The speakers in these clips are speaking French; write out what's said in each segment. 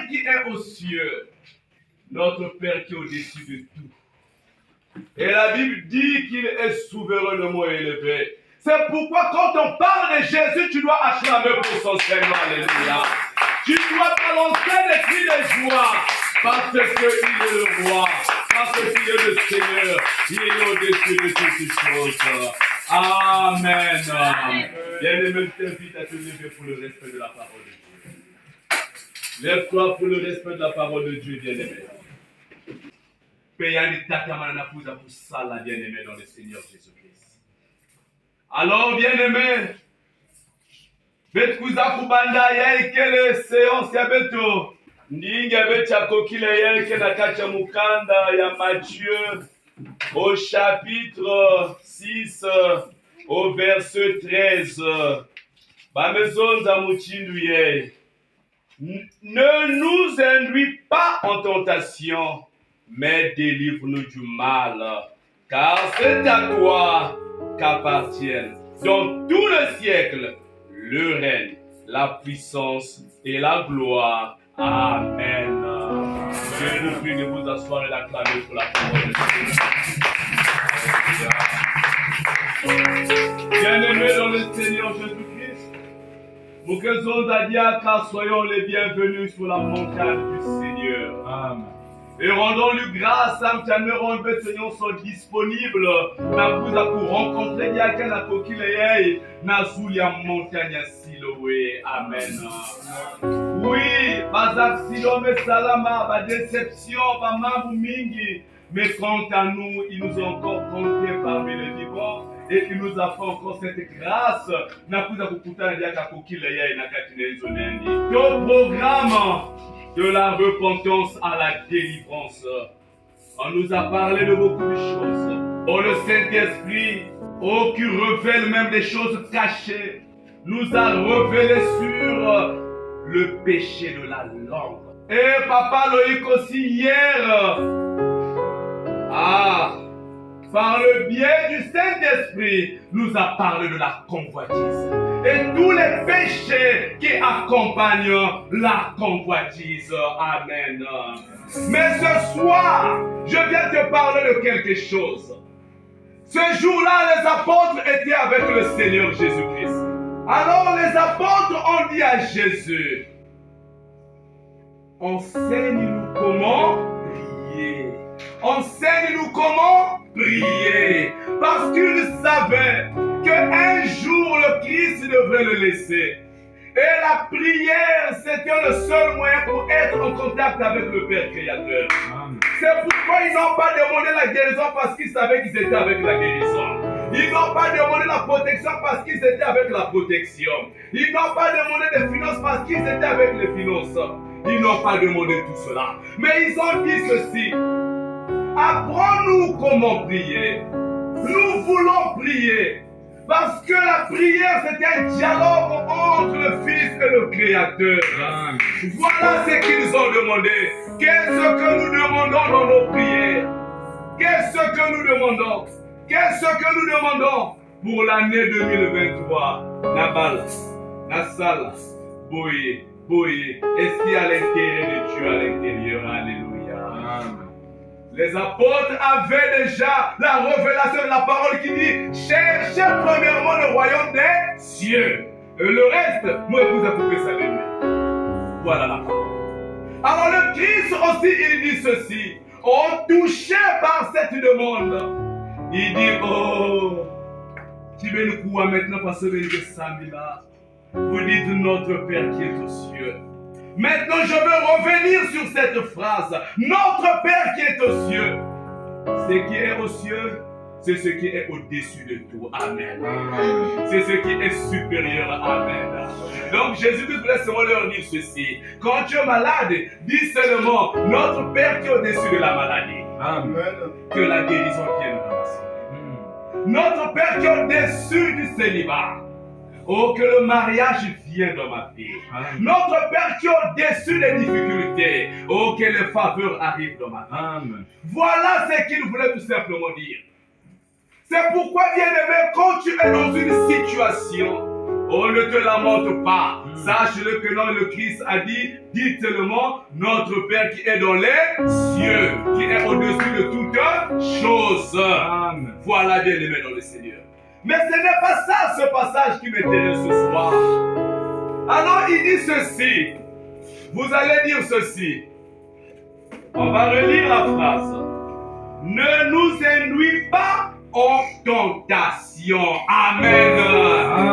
Père qui est aux cieux, notre Père qui est au-dessus de tout. Et la Bible dit qu'il est souverainement élevé. C'est pourquoi quand on parle de Jésus, tu dois acclamer pour son Seigneur. Alléluia. Tu dois balancer des cris de joie parce qu'il est le roi, parce qu'il est le Seigneur, il est au-dessus de toutes choses. Amen. Bien-aimé, je t'invite à te lever pour le respect de la parole de Dieu. Lève-toi pour le respect de la parole de Dieu, bien-aimé. Payani takamana kuza kusala, bien-aimé, dans le Seigneur Jésus-Christ. Alors, bien-aimé, betkuza kubanda yaikele séance ya beto. Ndinga becha kokile yake na kacha mukanda ya Matthieu au chapitre 6 au verset 13. Bamezonza muchindu ye. Ne nous induis pas en tentation, mais délivre-nous du mal, car c'est à toi qu'appartiennent dans tout le siècle le règne, la puissance et la gloire. Amen. Je vous prie de vous asseoir et d'acclamer pour la parole de Dieu. Bien-aimés dans le Seigneur Jésus-Christ, nous que soyons les bienvenus sur la montagne du Seigneur. Amen. Et rendons-lui grâce, le Seigneur soit disponible pour rencontrer quelqu'un à Kokileye, Nazulia montagne à Siloé. Amen. Oui, Bazak Silome Salama, ba déception, ba mambu mingi, mais quant à nous, il nous a encore compté parmi les vivants et il nous a fait encore cette grâce. Nakuza kukutana diaka Kokileye na katinezo nendi. Ton programme de la repentance à la délivrance. On nous a parlé de beaucoup de choses. Oh, le Saint-Esprit, oh, qui révèle même des choses cachées, nous a révélé sur le péché de la langue. Et Papa Loïc aussi hier, par le biais du Saint-Esprit, nous a parlé de la convoitise. Et tous les péchés qui accompagnent la convoitise. Amen. Mais ce soir, je viens te parler de quelque chose. Ce jour-là, les apôtres étaient avec le Seigneur Jésus-Christ. Alors les apôtres ont dit à Jésus, enseigne-nous comment prier. Enseigne-nous comment prier. Parce qu'ils savaient qu'un jour le Christ devrait le laisser. Et la prière, c'était le seul moyen pour être en contact avec le Père Créateur. Amen. C'est pourquoi ils n'ont pas demandé la guérison parce qu'ils savaient qu'ils étaient avec la guérison. Ils n'ont pas demandé la protection parce qu'ils étaient avec la protection. Ils n'ont pas demandé les finances parce qu'ils étaient avec les finances. Ils n'ont pas demandé tout cela. Mais ils ont dit ceci. Apprends-nous comment prier. Nous voulons prier. Parce que la prière, c'est un dialogue entre le Fils et le Créateur. Amen. Voilà ce qu'ils ont demandé. Qu'est-ce que nous demandons dans nos prières? Qu'est-ce que nous demandons? Qu'est-ce que nous demandons pour l'année 2023? Nabala, Nasala, Boye, est-ce qu'il y a l'intérêt de Dieu à l'intérieur? Alléluia. Amen. Les apôtres avaient déjà la révélation de la parole qui dit cherchez premièrement le royaume des cieux. Et le reste, moi vous avez ça de lui. Voilà la parole. Alors le Christ aussi, il dit ceci. On touché par cette demande. Il dit, oh, tu veux nous courir maintenant parce que vous dites notre Père qui est aux cieux. Maintenant, je veux revenir sur cette phrase. Notre Père qui est aux cieux. Ce qui est aux cieux, c'est ce qui est au-dessus de tout. Amen. C'est ce qui est supérieur. Amen. Donc, Jésus-Christ voulait seulement leur dire ceci. Quand tu es malade, dis seulement notre Père qui est au-dessus de la maladie. Amen. Que la guérison vienne dans ma vie. Notre Père qui est au-dessus du célibat. Oh, que le mariage vienne dans ma vie. Amen. Notre Père qui est au-dessus des difficultés. Oh, que les faveurs arrivent dans ma vie. Amen. Voilà ce qu'il voulait tout simplement dire. C'est pourquoi, bien-aimé, quand tu es dans une situation, Oh, ne te lamente pas. Sache-le que non, le Christ a dit, dites seulement, notre Père qui est dans les cieux, qui est au-dessus de toutes choses. Amen. Voilà, bien-aimé dans le Seigneur. Mais ce n'est pas ça, ce passage qui m'intéresse ce soir. Alors, il dit ceci. Vous allez dire ceci. On va relire la phrase. Ne nous induis pas en tentation. Amen.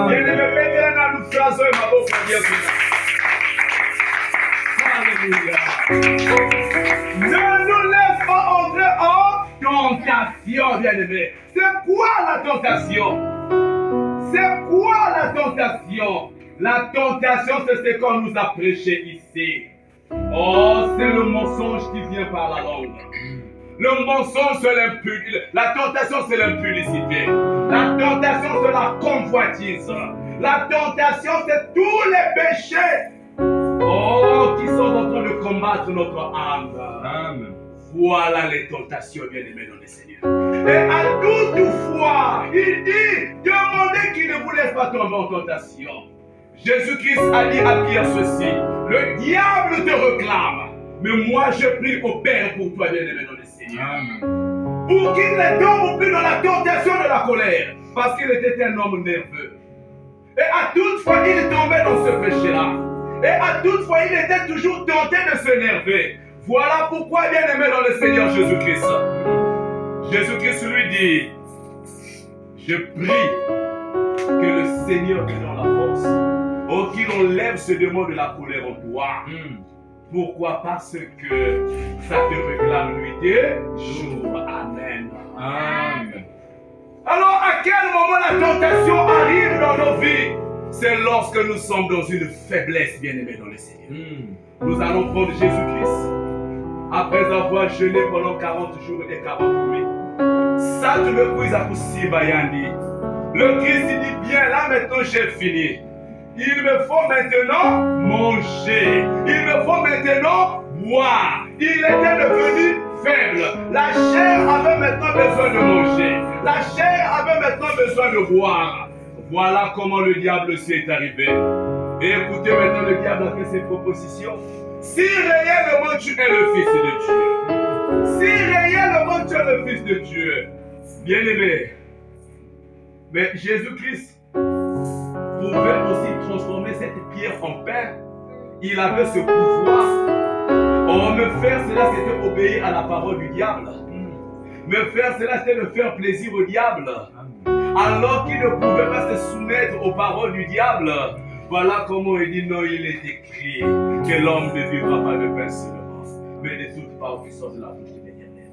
Bien-aimé, mettez dans nos phrases et ma bouche à dire Alléluia. Ne nous laisse pas entrer en tentation, bien-aimé. C'est quoi la tentation? C'est quoi la tentation? La tentation, c'est ce qu'on nous a prêché ici. Oh, c'est le mensonge qui vient par la langue. Le mensonge, c'est l'impudicité. La tentation, c'est l'impudicité. La tentation, c'est la convoitise. La tentation, c'est tous les péchés. Oh, qui sont en train de combattre notre âme. Amen. Voilà les tentations, bien-aimés dans le Seigneur. Et à toutefois, il dit, demandez qu'il ne vous laisse pas tomber en tentation. Jésus-Christ a dit à Pierre ceci, le diable te réclame, mais moi je prie au Père pour toi, bien-aimé dans le Seigneur. Amen. Pour qu'il ne tombe plus dans la tentation de la colère, parce qu'il était un homme nerveux. Et à toutefois, il tombait dans ce péché-là. Et à toutefois, il était toujours tenté de s'énerver. Voilà pourquoi, bien-aimé dans le Seigneur Jésus-Christ, Jésus-Christ lui dit, je prie que le Seigneur te donne la force. Oh, qu'il enlève ce démon de la colère en toi. Pourquoi? Parce que ça te réclame nuit et jour. Amen. Amen. Alors, à quel moment la tentation arrive dans nos vies? C'est lorsque nous sommes dans une faiblesse, bien-aimés dans le Seigneur. Nous allons prendre Jésus-Christ. Après avoir jeûné pendant 40 jours et 40 nuits. Ça te me prise à Koussi Bayandi. Le Christ il dit bien, là maintenant j'ai fini. Il me faut maintenant manger. Il me faut maintenant boire. Il était devenu faible. La chair avait maintenant besoin de manger. La chair avait maintenant besoin de boire. Voilà comment le diable s'y est arrivé. Et écoutez maintenant, le diable a fait ses propositions. Si réellement tu es le Fils de Dieu, si réellement tu es le Fils de Dieu, bien-aimé, mais Jésus-Christ pouvait aussi transformer cette pierre en pain. Il avait ce pouvoir. Oh, me faire cela, c'était obéir à la parole du diable. Me faire cela, c'était de faire plaisir au diable. Alors qu'il ne pouvait pas se soumettre aux paroles du diable. Voilà comment il dit, non, il est écrit que l'homme ne vivra pas de pain seulement, mais de toute part qui sort de la bouche de l'Éternel.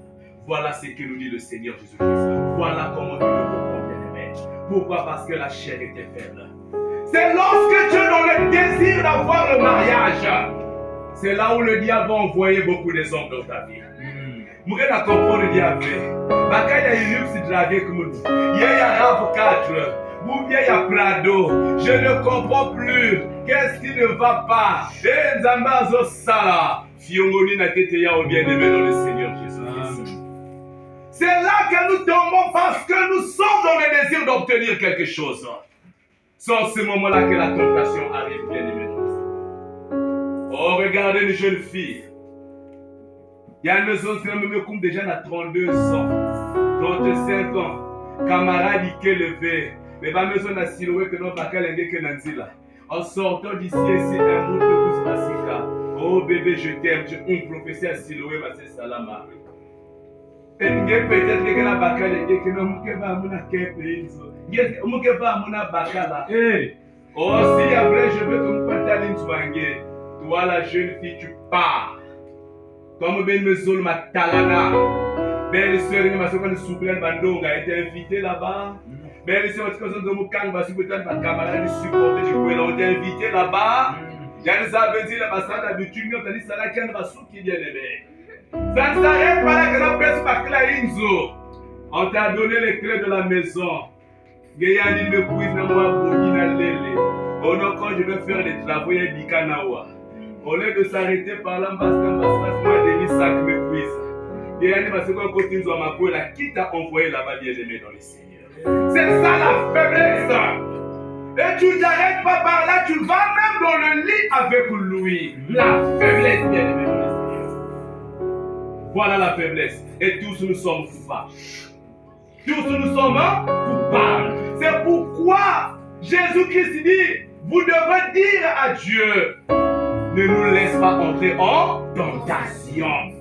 Voilà ce que nous dit le Seigneur Jésus-Christ. Voilà comment nous devons comprendre, bien-aimés. Pourquoi? Parce que la chair était faible. C'est lorsque tu es dans le désir d'avoir le mariage, c'est là où le diable va envoyer beaucoup des hommes dans ta vie. Vous pouvez comprendre le diable. Quand il y a une luxe de draguer comme nous, il y a Rav 4, ou bien il y a Prado, je ne comprends plus. Qu'est-ce qui ne va pas? Et Nzambazo Sala, Fiongoni na Teteya au bien-aimé dans le Seigneur Jésus-Christ. C'est là que nous tombons parce que nous sommes dans le désir d'obtenir quelque chose. C'est en ce moment-là que la tentation arrive, bien-aimé. Oh, regardez une jeune fille. Il y a une maison qui me déjà à 32 ans, 35 ans. Camarade qui est levé. Mais ma maison a siloué que non pas qu'elle est que Nanzila. En sortant d'ici, c'est un mot de tous Basika. Oh bébé, je t'aime. Un professeur siloué, ma c'est Salama. Et peut-être que la bakale est que non, Moukeba Mouna Kepeïzo. Moukeba Mouna Bakala. Oh, si après je veux que mon pantalon soit engagé. Toi, la jeune fille, tu pars. Comme Ben Mesoul Matalana, belle sœur de ma seconde souplesse Bandonga a été invitée là-bas. Belle sœur de Moukang, ma supporter, ma camarade supporter du Kouela ont été invités là-bas. J'en avais dit la massade d'habitude, on a dit ça là qu'elle va soutenir bien aimé. Ça ne s'arrête pas là que la presse par Clarinzo. On t'a donné les clés de la maison. Gayani me quiz na moi Bodina Lele. Oh non, quand je vais faire les travaux, il y a Bikanawa. Au lieu de s'arrêter par là, moi, Denis Sac me quiz. Et il va se faire côté de ma poule, qui t'a envoyé là-bas, bien aimé dans les Seigneurs. C'est ça la faiblesse. Et tu ne t'arrêtes pas par là, tu vas même dans le lit avec lui. La faiblesse, bien-aimé dans le Seigneur. Voilà la faiblesse. Et tous nous sommes coupables. Tous nous sommes coupables. C'est pourquoi Jésus-Christ dit, vous devrez dire à Dieu, ne nous laisse pas entrer en tentation.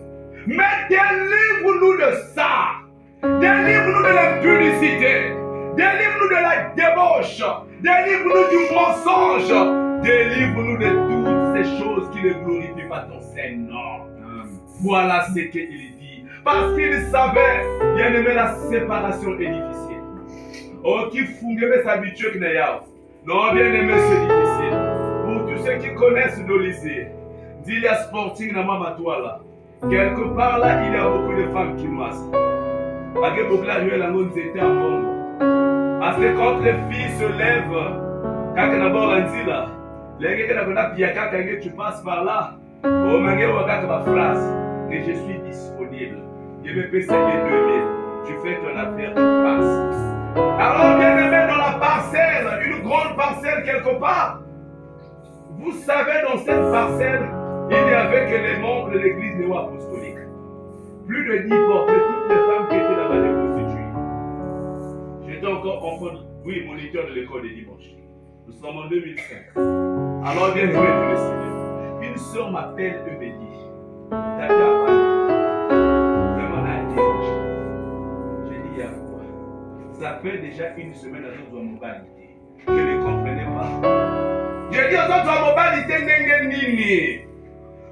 Mais délivre-nous de ça. Délivre-nous de l'impudicité. Délivre-nous de la débauche. Délivre-nous du mensonge. Délivre-nous de toutes ces choses qui ne glorifient pas ton Seigneur. Voilà ce qu'il dit. Parce qu'il savait, bien aimé, la séparation est difficile. Oh, qui fougue s'habitue que n'ayant. Non, bien aimé, c'est difficile. Pour tous ceux qui connaissent le lycée, il y a sporting dans ma toile. Quelque part là, il y a beaucoup de femmes qui massent. Parce que beaucoup là, la monde était en monde. Parce que quand les filles se lèvent, quand on a beau rendu là, les gars quand tu passes par là, oh my God, ma phrase, que je suis disponible. Je vais payer 2000. Tu fais ton affaire, tu passes. Alors bien aimé dans la parcelle, une grande parcelle quelque part. Vous savez, dans cette parcelle, il y avait que les membres de l'église néo-apostolique. Plus de 10 portes, toutes les femmes qui étaient là-bas des prostituées. J'étais encore enfant, oui, moniteur de l'école de dimanche. Nous sommes en 2005. Alors, bien aimé dans le Seigneur, une soeur m'appelle et me dit, Tata, vraiment à déranger. J'ai dit, il y a quoi? Ça fait déjà une semaine à notre mobilité. Je ne comprenais pas. J'ai dit aux autres mobilité, nini.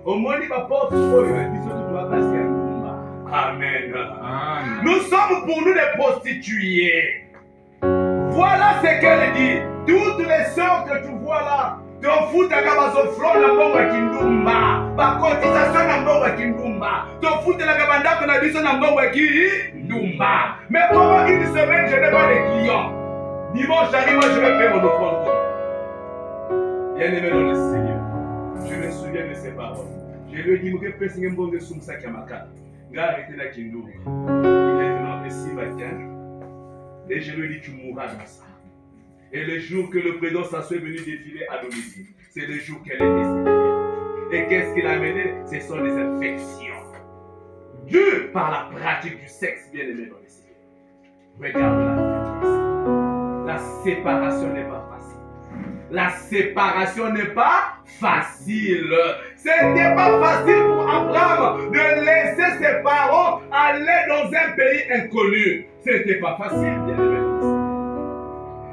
Au moins, il va pas trop, il dit, tu dois passer à Kumba. Amen. Nous sommes pour nous des prostituées. Voilà ce qu'elle dit. Toutes les sœurs que tu vois là, te foutent à Kabazoflon, la bombe à Kindumba. Par cotisation, la bombe à Kindumba. Te foutent à la Kabanda, qu'on a dit, la bombe à Kindumba. Mais comment une semaine, je n'ai pas de clients. Dimanche arrive, moi, je vais payer mon offrande. Bien aimé dans le Seigneur, je me souviens de ces paroles. Je lui ai dit, je vais faire un bon de Soumsa Kamaka. Je vais arrêter la Kindumba. Il est venu ici matin. Et je lui ai dit, tu mourras dans ça. Et le jour que le président s'assoit venu défiler à domicile, c'est le jour qu'elle est décédée. Et qu'est-ce qu'il a amené? Ce sont des infections dues par la pratique du sexe, bien aimé dans le Seigneur. Regarde la faiblesse. La séparation n'est pas facile. La séparation n'est pas facile. Ce n'était pas facile pour Abraham de laisser ses parents aller dans un pays inconnu. Ce n'était pas facile, bien aimé.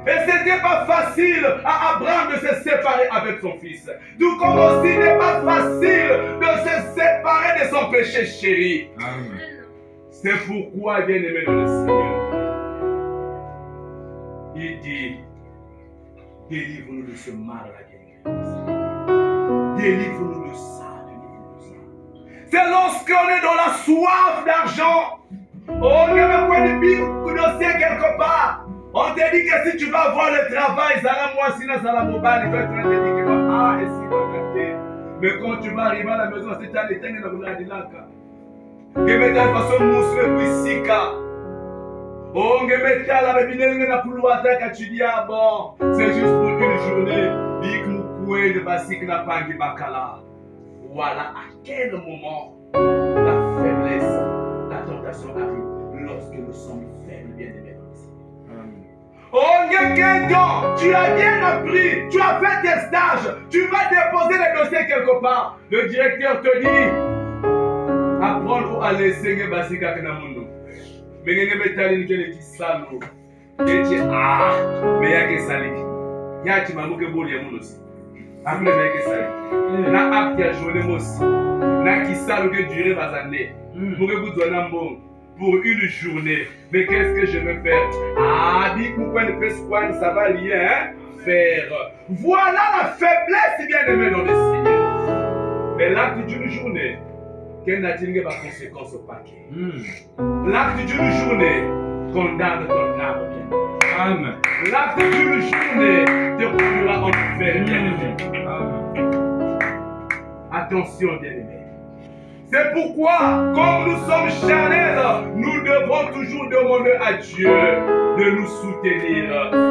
Et ce n'était pas facile à Abraham de se séparer avec son fils. Tout comme aussi il n'est pas facile de se séparer de son péché chéri. Amen. C'est pourquoi, bien aimé dans le Seigneur, il dit, délivre-nous de ce mal-là, bien aimé. Délivre-nous de ça, délivre-nous de ça. C'est lorsqu'on est dans la soif d'argent, on est même dossier quelque part. On te dit que si tu vas avoir le travail, ça va moi, sinon ça va mobile, toi tu vas te dire que ah, et si va capter. Mais quand tu vas arriver à la maison, c'est à l'éteindre dans la dilaka. Que met ta façon mousser puis sika. Oh, que met ta la bébinelle na pouloata quand tu dis ah bon, c'est juste pour une journée. Big moukoué de basique na pangi bakala. Voilà à quel moment la faiblesse, la tentation arrive lorsque nous sommes faibles, bien aimés. Oh, tu as bien appris, tu as fait tes stages, tu vas déposer les dossiers quelque part. Le directeur te dit, apprendre à l'enseigner basique à Kanamundo. Mais il n'y a pas de salon. Et tu ah, mais il y a que sali. Il y a qui m'a dit que bon, il y a mon aussi. Après, il y a que sali. Na acte à journée aussi. Na qui salo que durer va années. Pour que vous donniez un bon. Pour une journée. Mais qu'est-ce que je vais faire? Ah, dit pourquoi ne fait ça va rien faire. Voilà la faiblesse, bien aimé dans le Seigneur. Mais l'acte d'une journée, quelle n'a-t-il pas conséquence au paquet? L'acte d'une journée condamne ton âme, bien aimé. Amen. L'acte d'une journée te conduira en enfer, bien aimé. Amen. Attention, bien aimé. C'est pourquoi, comme nous sommes charnels, nous devons toujours demander à Dieu de nous soutenir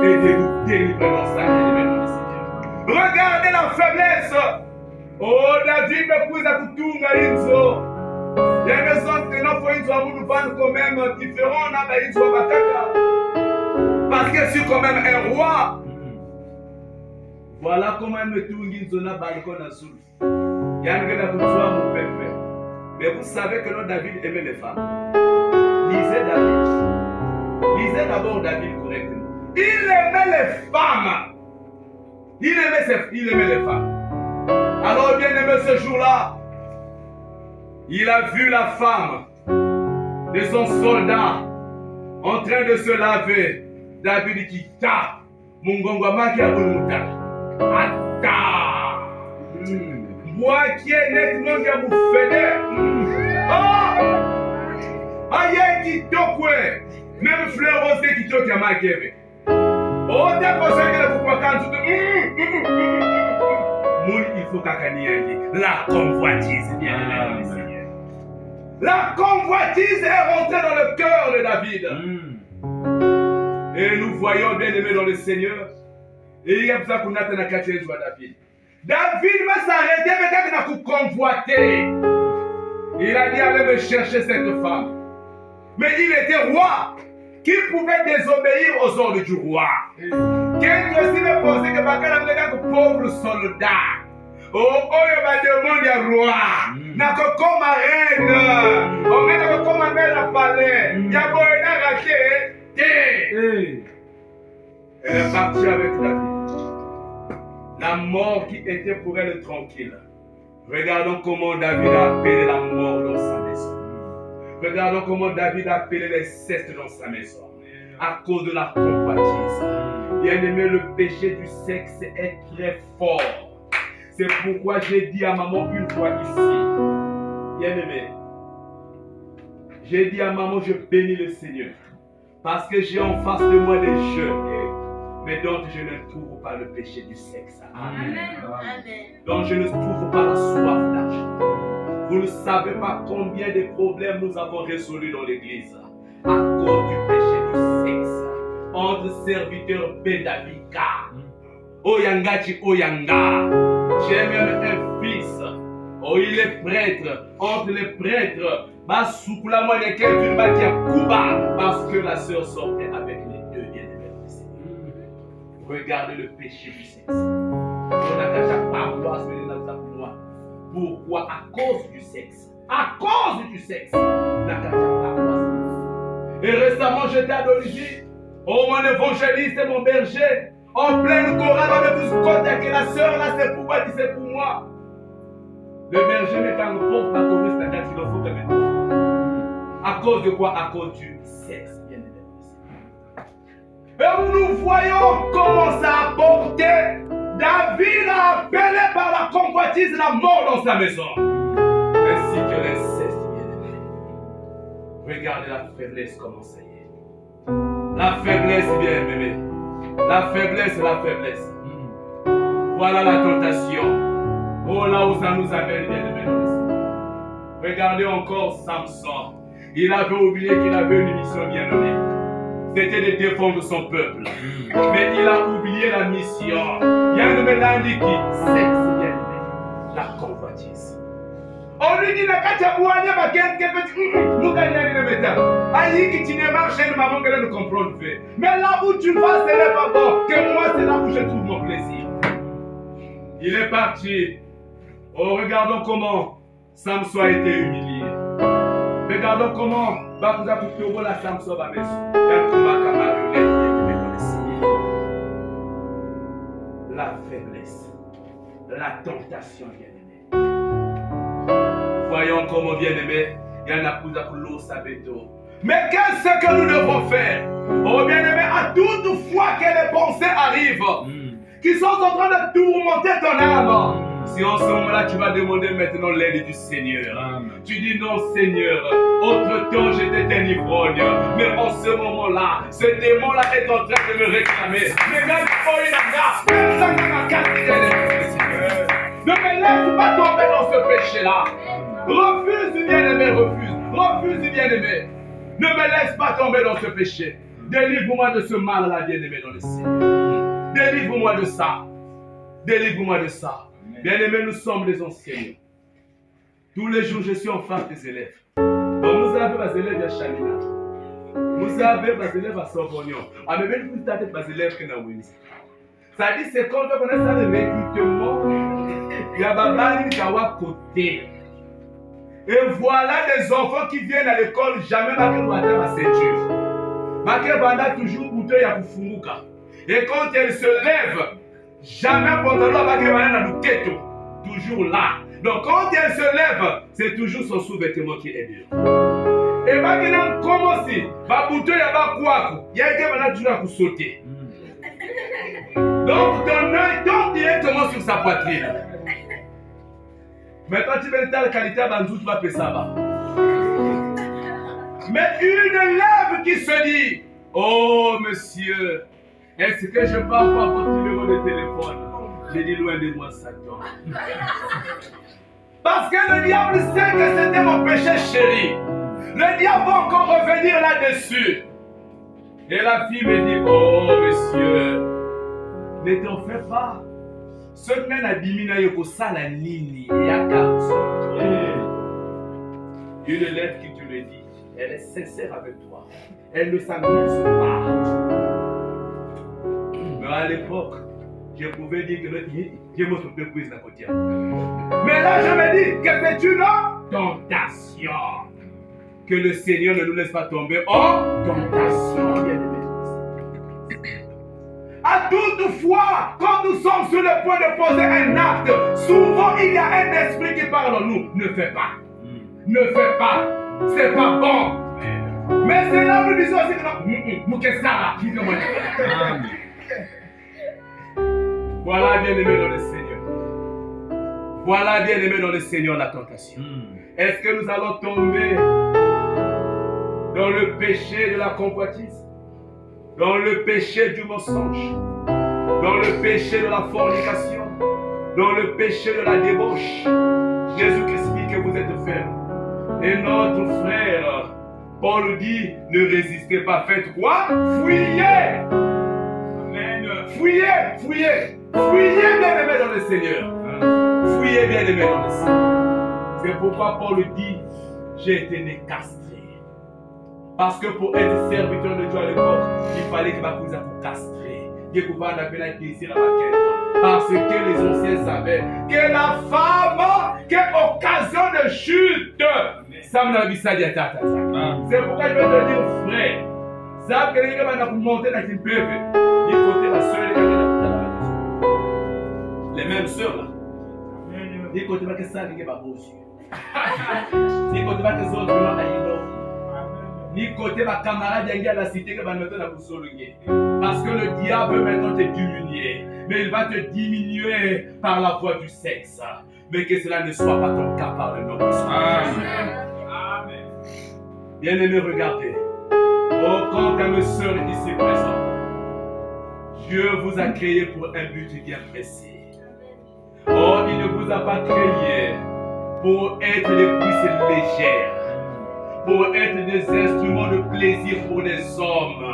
et de nous délivrer dans sa vie, dans le Seigneur. Regardez la faiblesse. Oh, David me pousse à kutunga inzo. Il y a une sorte que nous faisons quand même différent, parce que je suis quand même un roi. Voilà comment me tungi inzo na balcon na soul. Il y a un mon peuple. Mais vous savez que notre David aimait les femmes. Lisez David. Lisez d'abord David correctement. Il aimait les femmes. Il aimait les femmes. Alors bien aimé ce jour-là, il a vu la femme de son soldat en train de se laver. David dit ta mungongo maki abuluta. Ata. Moi qui est nettement à vous faire. Oh! Aïe qui tokwe. Même fleur rose qui toque à ma gueule. Oh, t'as pas ça que vous quand il faut qu'à la convoitise, bien aimé Seigneur. La convoitise est rentrée dans le cœur de David. Et nous voyons bien aimé dans le Seigneur. Et il y a besoin qu'on attende à David. David va s'arrêter, mais quand il a convoité, il a dit allez me chercher cette femme. Mais il était roi. Qui pouvait désobéir aux ordres du roi. Quelqu'un aussi me pensait que Bakala me dit pauvre soldat. Oh, il va demander à roi. N'a que comme reine. On met comme un maire à palais. Il y a beau raté. Elle est partie avec David. La mort qui était pour elle tranquille. Regardons comment David a appelé la mort dans sa maison. Regardons comment David a appelé les cestes dans sa maison. À cause de la convoitise. Bien aimé, le péché du sexe est très fort. C'est pourquoi j'ai dit à maman une fois ici. Bien aimé. J'ai dit à maman, je bénis le Seigneur. Parce que j'ai en face de moi des jeunes. Mais dont je ne trouve pas le péché du sexe. Amen. Donc je ne trouve pas la soif d'argent. Vous ne savez pas combien de problèmes nous avons résolus dans l'église à cause du péché du sexe entre serviteurs Bedavika. Oyangati Oyanga. J'ai même un fils. Oh, il est prêtre. Entre les prêtres, Basukula moi de quelqu'un m'a dit Kuba parce que la sœur sortait avec les deux bien-aimés dans le Seigneur. Regardez le péché du sexe. On a déjà paroisse de la moi. Pourquoi? À cause du sexe. À cause du sexe. Et récemment, j'étais à l'origine. Oh, mon évangéliste et mon berger. En pleine chorale, on avait tous contacté la sœur là, c'est pour moi, c'est pour moi. Le berger n'est qu'un pauvre pas commis, c'est-à-dire qu'il faut que maintenant. À cause de quoi? À cause du sexe, bien aimé. Et nous voyons comment ça a porté. David a appelé par la convoitise la mort dans sa maison. Ainsi que l'inceste, bien-aimé. Regardez la faiblesse, comment ça y est. La faiblesse, bien-aimé. La faiblesse, la faiblesse. Voilà la tentation. Oh, là où ça nous amène, bien-aimé. Regardez encore Samson. Il avait oublié qu'il avait une mission bien donnée. C'était de défendre son peuple. Mais il a oublié la mission. Il y a une mélodie qui sexe bien aimé. La convoitise. On lui dit, mais là où tu vas, ce n'est pas bon. Que moi, c'est là où je trouve mon plaisir. Il est parti. Oh, regardons comment Samson a été humilié. Regardons comment la Samson va mettre. La faiblesse, la tentation, bien-aimé. Voyons comment, bien-aimé, il y en a plus à l'eau sabeto. Mais qu'est-ce que nous devons faire? Oh, bien-aimé, à toute fois que les pensées arrivent, qui sont en train de tourmenter ton âme, si en ce moment-là tu vas demander maintenant l'aide du Seigneur. Tu dis non Seigneur, autre-temps j'étais un ivrogne, mais en ce moment-là, ce démon-là est en train de me réclamer. Ne me laisse pas tomber dans ce péché-là. Refuse bien-aimé, refuse. Refuse bien-aimé. Ne me laisse pas tomber dans ce péché. Délivre-moi de ce mal-là, bien-aimé dans le Seigneur. Délivre-moi de ça. Délivre-moi de ça. Bien-aimé, nous sommes les enseignants. Tous les jours, je suis en face des élèves. Donc, nous avons des élèves à Chamina. Nous avons des élèves à Sorbonne. Ah, mais même vous avez des élèves qui n'ont pas. Ça dit, c'est quand on a ça de recrutement. Il y a Babani qui est côté. Et voilà des enfants qui viennent à l'école, jamais marqué matin à ceinture. Marqué banda toujours bouteille à Kufumuka. Et quand elle se lève, jamais pantalon marqué banda dans le keto. Toujours là. Donc quand elle se lève, c'est toujours son sous-vêtement qui est dur. Et maintenant, comment si ma bouteille à quoi? Il y a quelqu'un qui a toujours sauter. Donc ton œil tombe directement sur sa poitrine. Mais quand tu veux telle qualité, tu vas faire ça. Mais une élève qui se dit, oh monsieur, est-ce que je peux avoir votre numéro de téléphone? J'ai dit loin de moi, Satan. Parce que le diable sait que c'était mon péché chéri. Le diable va encore revenir là-dessus. Et la fille me dit, oh monsieur, ne t'en fais pas. Ce que nous avons dit, c'est que la nini, il y a une élève qui te le dit, elle est sincère avec toi. Elle ne s'amuse pas. Mais à l'époque, je pouvais dire que je me suis prise la côtière. Mais là, je me dis que c'est une tentation. Que le Seigneur ne nous laisse pas tomber en tentation. À toute fois, quand nous sommes sur le point de poser un acte, souvent il y a un esprit qui parle en nous. Ne fais pas. Ne fais pas. C'est pas bon. Mais c'est là où nous disons aussi que non. Voilà, bien-aimé dans le Seigneur. Voilà, bien-aimé dans le Seigneur, la tentation. Est-ce que nous allons tomber dans le péché de la convoitise? Dans le péché du mensonge, dans le péché de la fornication, dans le péché de la débauche? Jésus-Christ dit que vous êtes faibles. Et notre frère, Paul dit, ne résistez pas, faites quoi? Fuyez! Amen. Fuyez, fuyez, fuyez bien-aimés dans le Seigneur. Fuyez bien-aimés dans le Seigneur. C'est pourquoi Paul dit, j'ai été né castré. Parce que pour être serviteur de Dieu à l'époque, il fallait que ma cousine soit castrée. Dieu ne pouvait pas appeler un désir à ma quête. Parce que les anciens savaient que la femme, quelle occasion de chute, ça me l'a dit ça. C'est pourquoi je vais te dire, frère, ça que les gens vont monter dans une peuple, du côté de la soeur et les mêmes soeurs là. Du côté de ça, il y a pas beau yeux. Du côté de ça, autres là, il y a ni côté ma camarade il y a la cité que va mettre la boussole. Parce que le diable veut maintenant te diminuer. Mais il va te diminuer par la voie du sexe. Mais que cela ne soit pas ton cas par le nom de Jésus. Amen. Bien-aimé, regardez. Oh, quand ta soeur est ici présente, Dieu vous a créé pour un but bien précis. Oh, il ne vous a pas créé pour être des puissances légères, pour être des instruments de plaisir pour les hommes.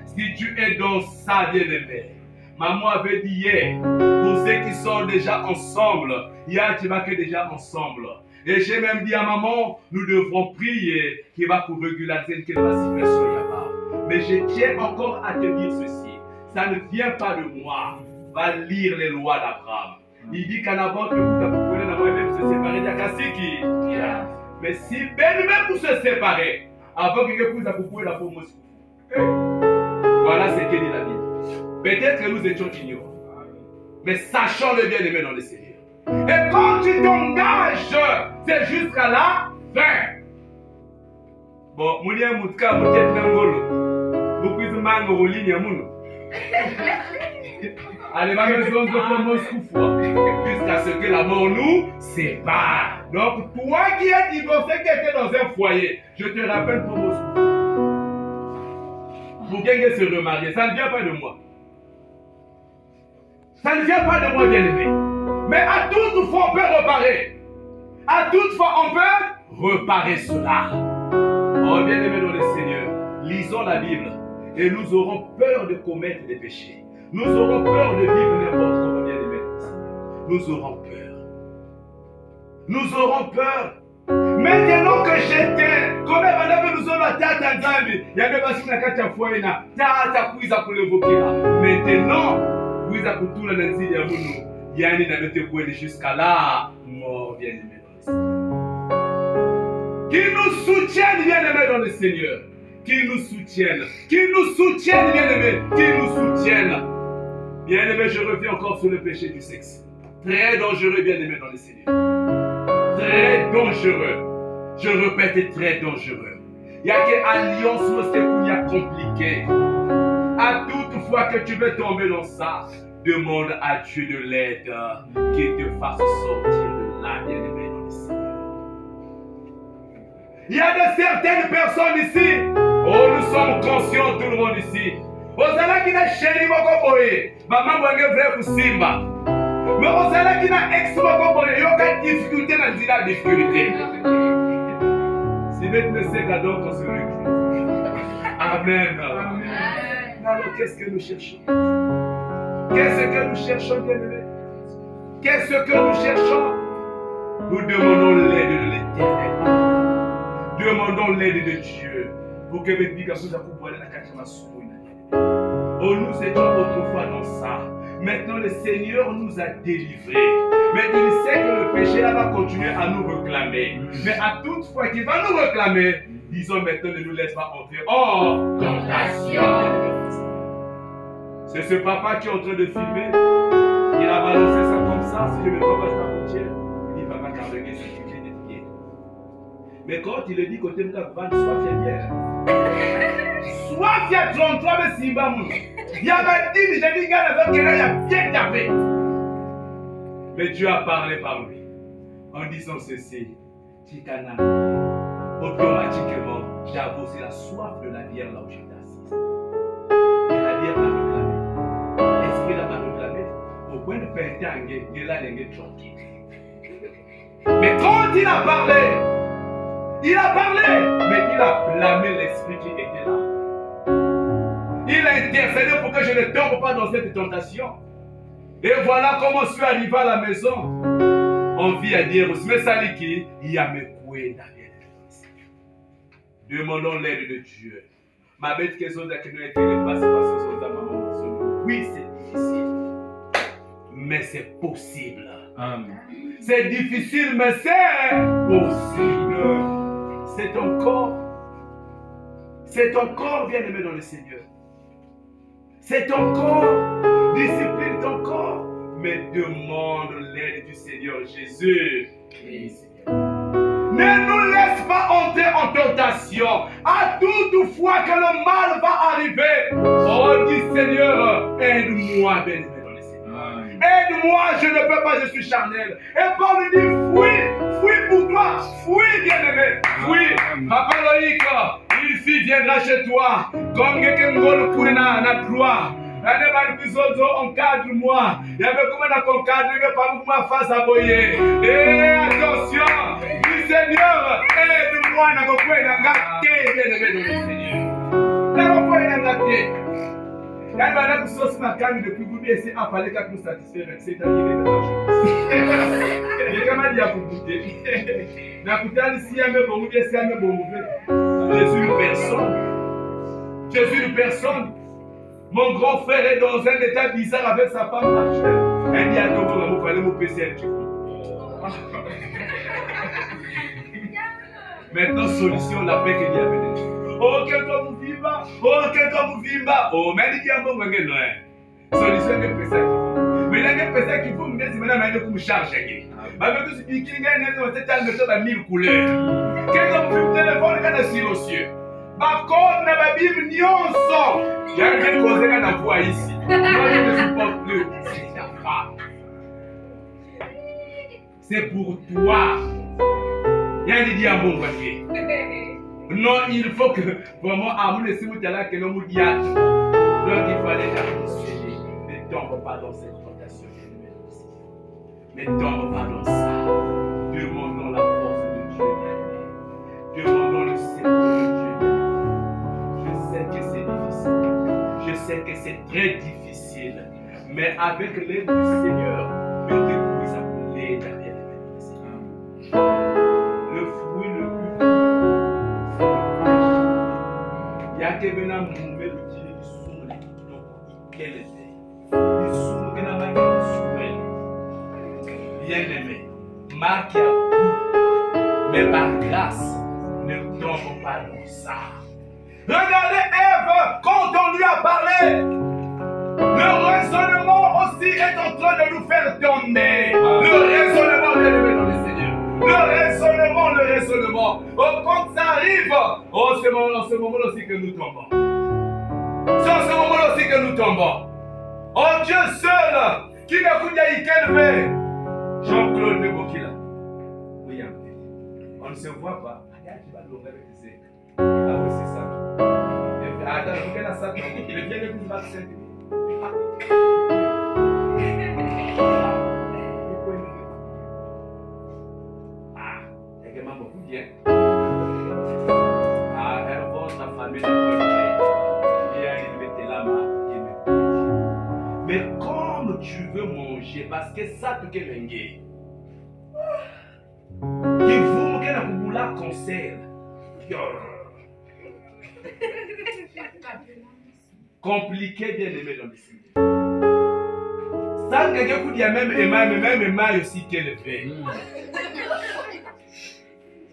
Si tu es dans ça, bien-aimé, maman avait dit hier, pour ceux qui sont déjà ensemble, hier tu vas que déjà ensemble. Et j'ai même dit à maman, nous devrons prier qu'il va pour régulariser que la situation là-bas. Mais je tiens encore à te dire ceci, ça ne vient pas de moi. Va lire les lois d'Abraham. Il dit qu'en avant que vous pouvez même se séparer d'Akasiki. Mais si même vous se séparez, avant que vous pouvez la forme aussi. Voilà ce que dit la Bible. Peut-être que nous étions ignorants. Mais sachons le bien-aimé dans le Seigneur. Et quand tu t'engages, c'est jusqu'à la fin. Bon, Moulia Moutka, Moutia Nangolo. Vous pouvez mango au ligne à Mouno. Allez, ma maison de Moscou, jusqu'à ce que la mort nous sépare. Donc, toi qui as divorcé quelqu'un dans un foyer, je te rappelle pour Moscou. Vous gagnez se remarier, ça ne vient pas de moi. Ça ne vient pas de moi, bien-aimé. Mais à toute fois, on peut réparer. À toute fois, on peut réparer cela. Oh, bien-aimé dans le Seigneur, lisons la Bible. Et nous aurons peur de commettre des péchés. Nous aurons peur de vivre n'importe comment, bien aimé. Nous aurons peur. Nous aurons peur. Maintenant que j'étais, comme nous avons la tête à Nzambi, il y avait pas si la carte à foyer, tata kuiza pour l'évoquer. Maintenant, kuiza pour tout le monde, il y a une année jusqu'à là, mort, bien aimé. Qui nous soutiennent, bien aimé dans le Seigneur. Qui nous soutiennent. Qui nous soutiennent, bien aimé. Qui nous soutiennent. Bien aimé, je reviens encore sur le péché du sexe. Très dangereux, bien aimé dans le Seigneur. Très dangereux. Je répète, très dangereux. Il y a que alliance où il y a compliqué. À toute fois que tu veux tomber dans ça, demande à Dieu de l'aide qui te fasse sortir de là, bien aimé dans le Seigneur. Il y a de certaines personnes ici. Oh, nous sommes conscients, tout le monde ici. Ozala qui n'a chéri moko boye, maman boye vrai pour Simba. Mais ozala qui n'a ex moko boye, yo ka difficulté dans la difficulté. Si vous ne savez pas donc on se recule. Amen. Alors qu'est-ce que nous cherchons? Qu'est-ce que nous cherchons, bien-aimés? Qu'est-ce que nous cherchons? Nous demandons l'aide de l'Éternel. Demandons l'aide de Dieu. Pour que mes bigas soient accouplés à la cachema souille. Oh, nous étions autrefois dans ça. Maintenant, le Seigneur nous a délivrés. Mais il sait que le péché là va continuer à nous réclamer. Mais à toute fois qu'il va nous réclamer, disons maintenant ne nous laisse pas entrer en tentation. C'est ce papa qui est en train de filmer. Il a balancé ça comme ça. Si je ne me trompe pas, c'est la routière. Il va m'accarder ce qui est dédié. Mais quand il dit côté de la vente, sois fier. Sois fier, 33 mais Simba mou. Il y a ma dîme, j'ai dit, gars, il y a bien tapé. Mais Dieu a parlé par lui. En disant ceci, Tikana, automatiquement, j'ai avoué la soif de la bière là où j'étais assise. Et la bière m'a réclamé. L'esprit là m'a réclamé. Au point de faire un guet, il a les tranquille. Mais quand il a parlé, mais il a blâmé l'esprit qui était là. Il a intercédé pour que je ne tombe pas dans cette tentation. Et voilà comment je suis arrivé à la maison. On vit à dire, mais Saliki, il y a mes couilles derrière. Demandons l'aide de Dieu. Ma bête question de qui nous été passé par ce soir, maman. Oui, c'est difficile. Mais c'est possible. Amen. C'est difficile, mais c'est possible. C'est ton corps. C'est ton corps, bien-aimé dans le Seigneur. C'est ton corps. Discipline ton corps. Mais demande l'aide du Seigneur Jésus. Ne nous laisse pas entrer en tentation. À toute fois que le mal va arriver. Oh, dis Seigneur, aide-moi, bien-aimé dans le Seigneur. Aide-moi, je ne peux pas, je suis charnel. Et Paul dit, fuis pour toi. Fuis, bien-aimé. Fuis. Papa Loïc, une fille viendra chez toi. Comme quelqu'un qui pour la gloire. Encadre-moi. Il y avait comment on encadre, il n'y a pas ma face à boyer. Et attention, du Seigneur, aide-moi à ne pas gâter, bien-aimé de Seigneur. Ne pas gâter. Il y a une sauce ma canne depuis que vous essayer à parler qu'à nous satisfaire, c'est à dire il y a comment dire pour goûter. N'a goûté ici à me bon, bien c'est à me bon. Je suis une personne. Je suis une personne. Mon grand frère est dans un état bizarre avec sa femme actuelle. Elle dit à ton moment, il fallait me passer un petit coup. Maintenant, solution, la paix qu'il y avait. Oh, que toi vous vivas. Oh, que toi vous vivas. Oh, mais il dit à moi, solution, il y a un ça qui faut. Mais il y a un ça qui faut, mais c'est maintenant, il y a un charge. Avec tout ce qui est un 1000 couleurs. Quand on fait le téléphone, il y a un silencieux. Par contre, dans la Bible, il y a une chose qu'on a voix ici. Moi, je ne supporte plus. C'est ta femme. C'est pour toi. Il y a des diamants voyez. Non, il faut que vraiment, à mon esprit, tu as là que l'on me dit. Donc, il fallait t'apprécier. Ne tombe pas dans cette tentation. Ne tombe pas dans ça. Demandons la force de Dieu. Demandons le Seigneur de Dieu. Je sais que c'est difficile. c'est très difficile. Mais avec l'aide du Seigneur, mettez-vous à couler derrière le Seigneur. Le fruit le plus doux, il y a que maintenant moumé le dit du sourd, donc quel était. Du sourd, que n'a pas de souhait. Bien aimé, marque à vous, mais par grâce, ne tombe pas dans ça. Regardez Ève, quand on lui a parlé, le raisonnement aussi est en train de nous faire tomber. Le raisonnement, bien aimé dans le Seigneur. Le raisonnement. Oh, quand ça arrive, oh, c'est dans ce moment aussi que nous tombons. C'est en ce moment aussi que nous tombons. Oh, Dieu seul, qui n'a qu'une élevé. Jean-Claude Lebokila. Oui, on ne se voit pas. Ah oui, c'est ça. Attends, vous avez ça. Le bien le plus vaccin. Ah, également beaucoup bien. Ah, elle voit sa famille de bien élevé là, mais comme tu veux manger, parce que ça tout est vengu. Qui vous que la boula concerne. Compliqué bien aimé dans le Seigneur. Ça, quelqu'un qui dit même Emma aussi qu'elle fait.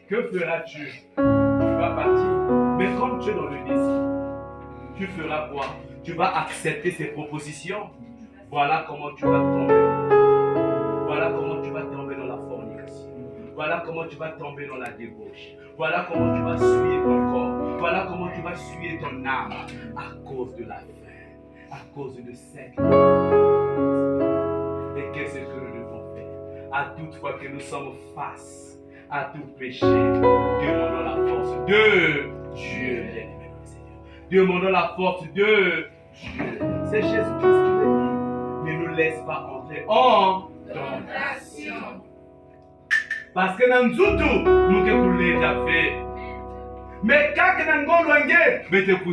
Que feras-tu? Tu vas partir. Mais comme tu es dans le désir, tu feras quoi? Tu vas accepter ses propositions. Voilà comment tu vas tomber. Voilà comment tu vas tomber dans la fornication. Voilà comment tu vas tomber dans la débauche. Voilà comment tu vas suer ton corps. Voilà comment tu vas suer ton âme à cause de la faim, à cause de cette. Et qu'est-ce que nous devons faire? À toute fois que nous sommes face à tout péché, demandons la force de Dieu, bien-aimé dans le Seigneur. Demandons la force de Dieu. C'est Jésus-Christ qui l'a dit. Ne nous laisse pas entrer en tentation. Parce que dans tout, nous que pour l'état fait. Mais quand nous avons loingé, nous devons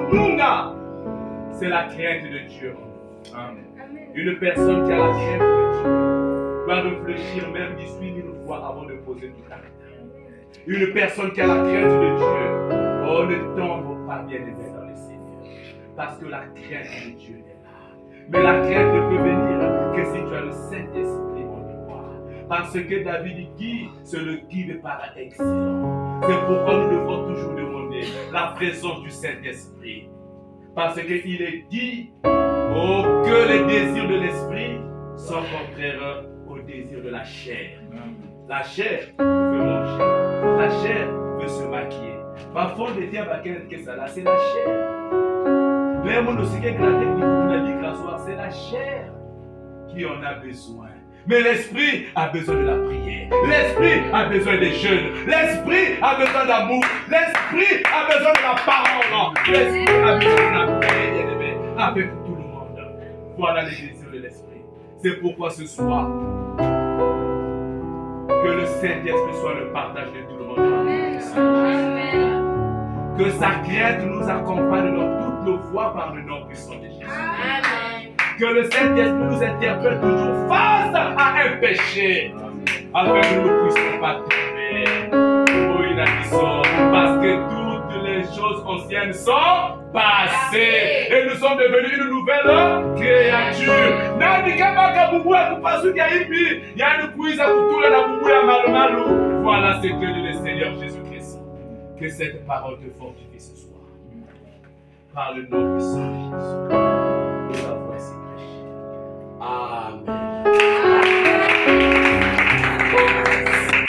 kununga. C'est la crainte de Dieu. Amen. Une personne qui a la crainte de Dieu doit réfléchir même 18 000 fois avant de poser du caractère. Une personne qui a la crainte de Dieu, oh, ne tombe pas bien aimé dans le Seigneur. Parce que la crainte de Dieu est là. Mais la crainte ne peut venir que si tu as le Saint-Esprit en toi. Parce que David dit, c'est le guide par excellence. C'est pourquoi nous devons toujours demander la présence du Saint-Esprit. Parce qu'il est dit, oh, que les désirs de l'esprit sont contraires aux désirs de la chair. La chair veut manger. La chair veut se maquiller. Parfois, on dit à quelqu'un que ça là, c'est la chair. Même on aussi que la technique de la vie grâce, c'est la chair qui en a besoin. Mais l'esprit a besoin de la prière. L'esprit a besoin des jeûnes. L'esprit a besoin d'amour. L'esprit a besoin de la parole. L'esprit a besoin de la paix, avec tout le monde. Voilà les désirs de l'esprit. C'est pourquoi ce soir, que le Saint-Esprit soit le partage de tout le monde. Amen. Que sa crainte nous accompagne dans toutes nos voies par le nom puissant de Jésus. Amen. Que le Saint-Esprit nous interpelle toujours face à un péché, afin que nous ne puissions pas tomber. Oh, inhabissons, parce que toutes les choses anciennes sont passées et nous sommes devenus une nouvelle créature. Voilà ce que dit le Seigneur Jésus-Christ. Que cette parole te fortifie ce soir. Par le nom puissant de Jésus.